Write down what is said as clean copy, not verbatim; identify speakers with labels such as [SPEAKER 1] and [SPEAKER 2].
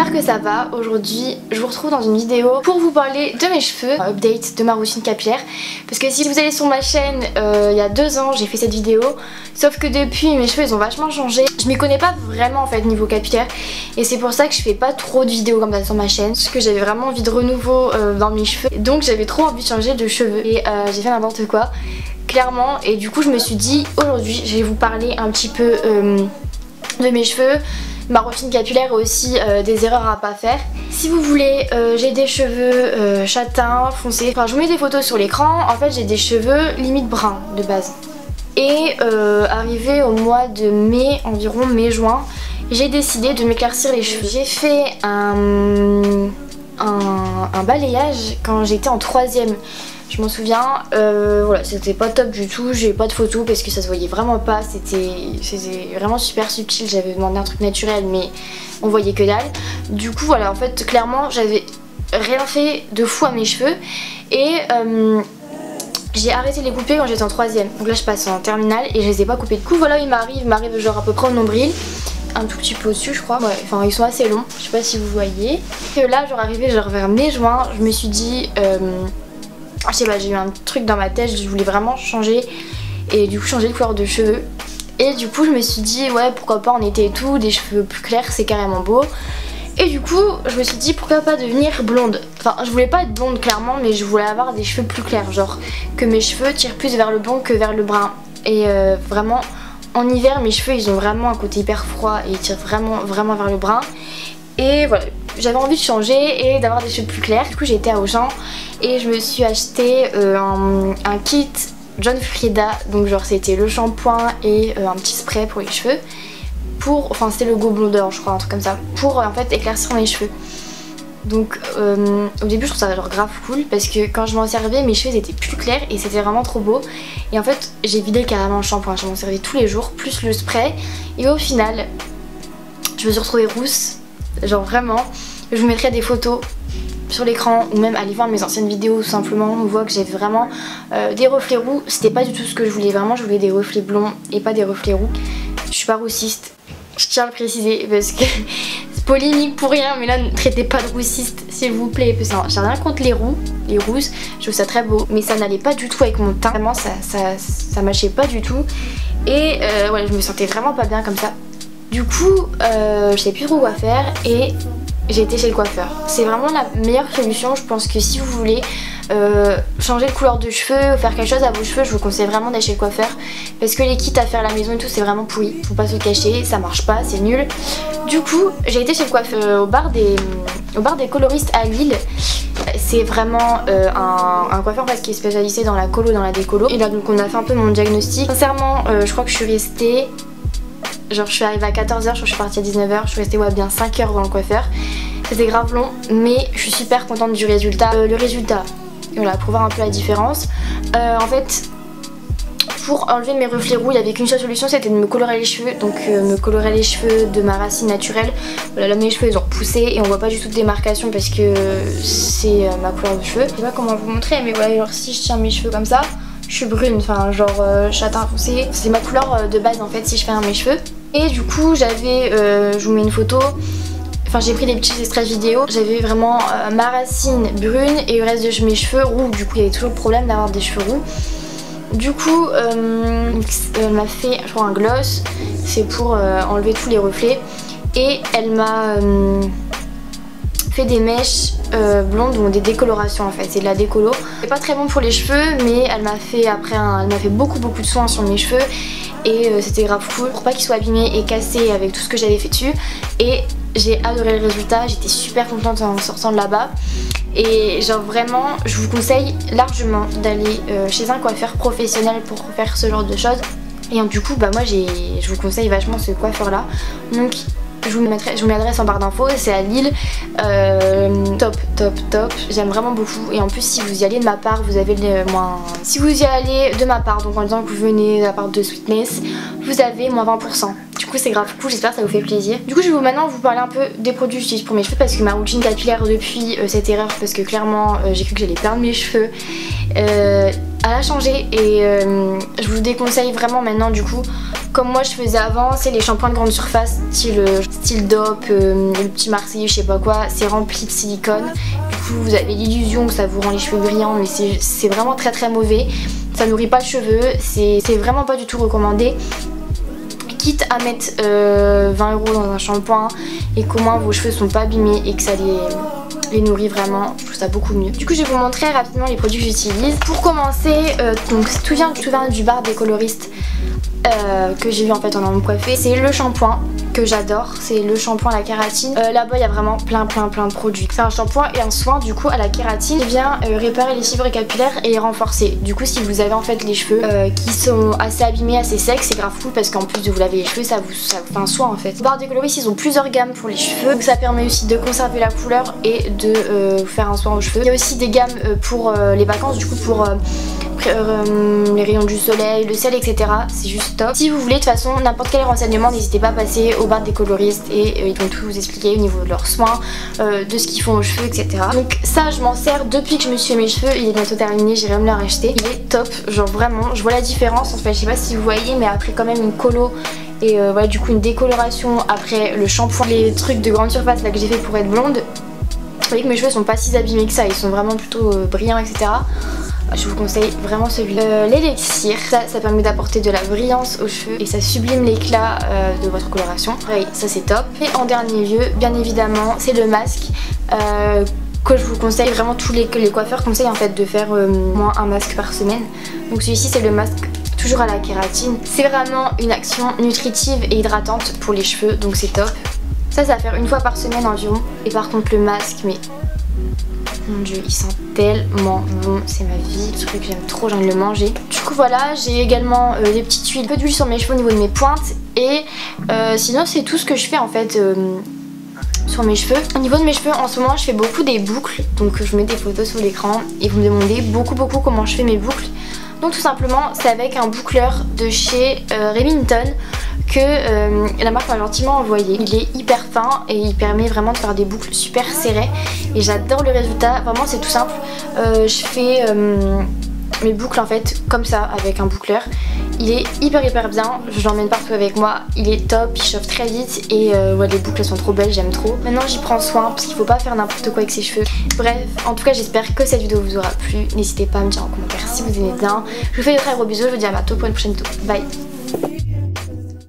[SPEAKER 1] j'espère que ça va. Aujourd'hui je vous retrouve dans une vidéo pour vous parler de mes cheveux, un update de ma routine capillaire. Parce que si vous allez sur ma chaîne il y a 2 ans j'ai fait cette vidéo, sauf que depuis mes cheveux ils ont vachement changé. Je m'y connais pas vraiment en fait niveau capillaire et c'est pour ça que je fais pas trop de vidéos comme ça sur ma chaîne. Parce que j'avais vraiment envie de renouveau dans mes cheveux, donc j'avais trop envie de changer de cheveux et j'ai fait n'importe quoi clairement. Et du coup je me suis dit aujourd'hui je vais vous parler un petit peu de mes cheveux, ma routine capillaire et aussi des erreurs à pas faire. Si vous voulez, j'ai des cheveux châtains, foncés. Enfin, je vous mets des photos sur l'écran. En fait, j'ai des cheveux limite bruns de base. Et arrivé au mois de mai, environ mai-juin, j'ai décidé de m'éclaircir les cheveux. J'ai fait un balayage quand j'étais en 3ème. Je m'en souviens, voilà, c'était pas top du tout, j'ai pas de photos parce que ça se voyait vraiment pas, c'était vraiment super subtil, j'avais demandé un truc naturel mais on voyait que dalle. Du coup voilà, en fait clairement j'avais rien fait de fou à mes cheveux et j'ai arrêté de les couper quand j'étais en 3ème. Donc là je passe en terminale et je les ai pas coupés. Du coup voilà, il m'arrive genre à peu près au nombril, un tout petit peu au-dessus je crois, ouais, enfin ils sont assez longs, je sais pas si vous voyez. Et là genre arrivé genre vers mai-juin, je me suis dit je sais pas, j'ai eu un truc dans ma tête, je voulais vraiment changer et du coup changer de couleur de cheveux. Et du coup je me suis dit ouais pourquoi pas en été et tout, des cheveux plus clairs c'est carrément beau. Et du coup je me suis dit pourquoi pas devenir blonde. Enfin je voulais pas être blonde clairement mais je voulais avoir des cheveux plus clairs, genre que mes cheveux tirent plus vers le blond que vers le brun. Et vraiment en hiver mes cheveux ils ont vraiment un côté hyper froid et ils tirent vraiment vers le brun. Et voilà, j'avais envie de changer et d'avoir des cheveux plus clairs. Du coup j'ai été à Auchan et je me suis acheté un kit John Frieda. Donc genre c'était le shampoing et un petit spray pour les cheveux. Enfin c'était le Go Blondeur je crois, un truc comme ça. Pour en fait éclaircir mes cheveux. Donc au début je trouve ça genre grave cool parce que quand je m'en servais mes cheveux étaient plus clairs et c'était vraiment trop beau. Et en fait j'ai vidé carrément le shampoing, je m'en servais tous les jours plus le spray. Et au final je me suis retrouvée rousse. Genre vraiment, je vous mettrai des photos sur l'écran ou même aller voir mes anciennes vidéos tout simplement. On voit que j'avais vraiment des reflets roux. C'était pas du tout ce que je voulais, vraiment je voulais des reflets blonds et pas des reflets roux. Je suis pas roussiste, je tiens à le préciser parce que c'est polémique pour rien, mais là ne traitez pas de roussiste s'il vous plaît. J'ai rien contre les roux, les rousses, je trouve ça très beau, mais ça n'allait pas du tout avec mon teint. Vraiment ça matchait pas du tout. Et ouais, je me sentais vraiment pas bien comme ça. Du coup, je sais plus trop quoi faire et j'ai été chez le coiffeur. C'est vraiment la meilleure solution. Je pense que si vous voulez changer de couleur de cheveux ou faire quelque chose à vos cheveux, je vous conseille vraiment d'aller chez le coiffeur. Parce que les kits à faire à la maison et tout, c'est vraiment pourri. Faut pas se le cacher, ça marche pas, c'est nul. Du coup, j'ai été chez le coiffeur au bar des coloristes à Lille. C'est vraiment un coiffeur parce qu'il est spécialisé dans la colo, dans la décolo. Et là donc on a fait un peu mon diagnostic. Sincèrement, je crois que je suis restée... Genre je suis arrivée à 14h, je suis partie à 19h, je suis restée ouais, bien 5 heures dans le coiffeur. C'était grave long mais je suis super contente du résultat. Le résultat, voilà, pour voir un peu la différence. En fait, pour enlever mes reflets roux, il n'y avait qu'une seule solution, c'était de me colorer les cheveux. Donc me colorer les cheveux de ma racine naturelle. Voilà, là mes cheveux ils ont repoussé et on voit pas du tout de démarcation parce que c'est ma couleur de cheveux. Je sais pas comment vous montrer mais voilà, genre si je tiens mes cheveux comme ça, je suis brune, enfin genre châtain foncé. C'est ma couleur de base en fait si je fais mes cheveux. Et du coup j'avais, je vous mets une photo, enfin j'ai pris des petits extraits vidéo. J'avais vraiment ma racine brune et le reste de mes cheveux roux. Du coup il y avait toujours le problème d'avoir des cheveux roux. Du coup elle m'a fait je crois un gloss, c'est pour enlever tous les reflets. Et elle m'a fait des mèches blondes ou des décolorations en fait, c'est de la décolo. C'est pas très bon pour les cheveux mais elle m'a fait après elle m'a fait beaucoup de soins sur mes cheveux et c'était grave cool pour pas qu'ils soient abîmés et cassés avec tout ce que j'avais fait dessus. Et j'ai adoré le résultat, j'étais super contente en sortant de là-bas. Et genre vraiment je vous conseille largement d'aller chez un coiffeur professionnel pour faire ce genre de choses. Et du coup bah moi je vous conseille vachement ce coiffeur là. Donc je vous mets l'adresse en barre d'infos, c'est à Lille, top, j'aime vraiment beaucoup. Et en plus si vous y allez de ma part, vous avez moins... Si vous y allez de ma part, donc en disant que vous venez de la part de Sweetness, vous avez moins 20%. Du coup c'est grave cool, j'espère que ça vous fait plaisir. Du coup je vais maintenant vous parler un peu des produits que j'utilise pour mes cheveux parce que ma routine capillaire depuis cette erreur, parce que clairement j'ai cru que j'allais perdre mes cheveux. elle a changé et je vous déconseille vraiment maintenant du coup. Comme moi je faisais avant, c'est les shampoings de grande surface style Dop, le petit Marseillais, je sais pas quoi, c'est rempli de silicone. Du coup vous avez l'illusion que ça vous rend les cheveux brillants, mais c'est vraiment très très mauvais. Ça nourrit pas le cheveu, c'est vraiment pas du tout recommandé. Quitte à mettre 20 € dans un shampoing et qu'au moins vos cheveux sont pas abîmés et que ça les nourrit vraiment, je trouve ça beaucoup mieux. Du coup je vais vous montrer rapidement les produits que j'utilise. Pour commencer, donc tout vient du bar des coloristes que j'ai vu en fait en allant me coiffer. C'est le shampoing que j'adore, c'est le shampoing à la kératine. Là-bas il y a vraiment plein de produits. C'est un shampoing et un soin du coup à la kératine qui vient réparer les fibres capillaires et les renforcer. Du coup si vous avez en fait les cheveux qui sont assez abîmés, assez secs, c'est grave cool parce qu'en plus de vous laver les cheveux, ça vous fait un soin en fait. Bar des coloristes, ils ont plusieurs gammes pour les cheveux, donc ça permet aussi de conserver la couleur et de faire un soin aux cheveux. Il y a aussi des gammes pour les vacances, du coup pour les rayons du soleil, le sel, etc. C'est juste top. Si vous voulez de toute façon n'importe quel renseignement, n'hésitez pas à passer au bar des coloristes et ils vont tout vous expliquer au niveau de leurs soins, de ce qu'ils font aux cheveux, etc. Donc ça je m'en sers depuis que je me suis fait mes cheveux, il est bientôt terminé, j'irai me le racheter. Il est top, genre vraiment, je vois la différence en fait, je sais pas si vous voyez, mais après quand même une colo et voilà du coup une décoloration après le shampoing, les trucs de grande surface là que j'ai fait pour être blonde. Vous voyez que mes cheveux sont pas si abîmés que ça, ils sont vraiment plutôt brillants, etc. Je vous conseille vraiment celui-là. L'élixir, ça permet d'apporter de la brillance aux cheveux et ça sublime l'éclat de votre coloration. Oui, ça c'est top. Et en dernier lieu, bien évidemment, c'est le masque que je vous conseille. Vraiment tous les coiffeurs conseillent en fait de faire au moins un masque par semaine. Donc celui-ci c'est le masque toujours à la kératine. C'est vraiment une action nutritive et hydratante pour les cheveux, donc c'est top. Ça va faire une fois par semaine environ. Et par contre le masque, mais mon dieu, il sent tellement bon, c'est ma vie, le truc que j'aime trop, j'ai envie de le manger. Du coup voilà, j'ai également des petites huiles, un peu d'huile sur mes cheveux au niveau de mes pointes. Et sinon c'est tout ce que je fais en fait sur mes cheveux. Au niveau de mes cheveux, en ce moment je fais beaucoup des boucles. Donc je mets des photos sur l'écran et vous me demandez beaucoup comment je fais mes boucles. Donc tout simplement c'est avec un boucleur de chez Remington que la marque m'a gentiment envoyé. Il est hyper fin et il permet vraiment de faire des boucles super serrées et j'adore le résultat. Vraiment c'est tout simple. Je fais mes boucles en fait comme ça avec un boucleur. Il est hyper bien, je l'emmène partout avec moi, il est top, il chauffe très vite et ouais, les boucles elles sont trop belles, j'aime trop. Maintenant j'y prends soin parce qu'il faut pas faire n'importe quoi avec ses cheveux. Bref, en tout cas j'espère que cette vidéo vous aura plu. N'hésitez pas à me dire en commentaire si vous aimez bien. Je vous fais de très gros bisous, je vous dis à bientôt pour une prochaine vidéo. Bye.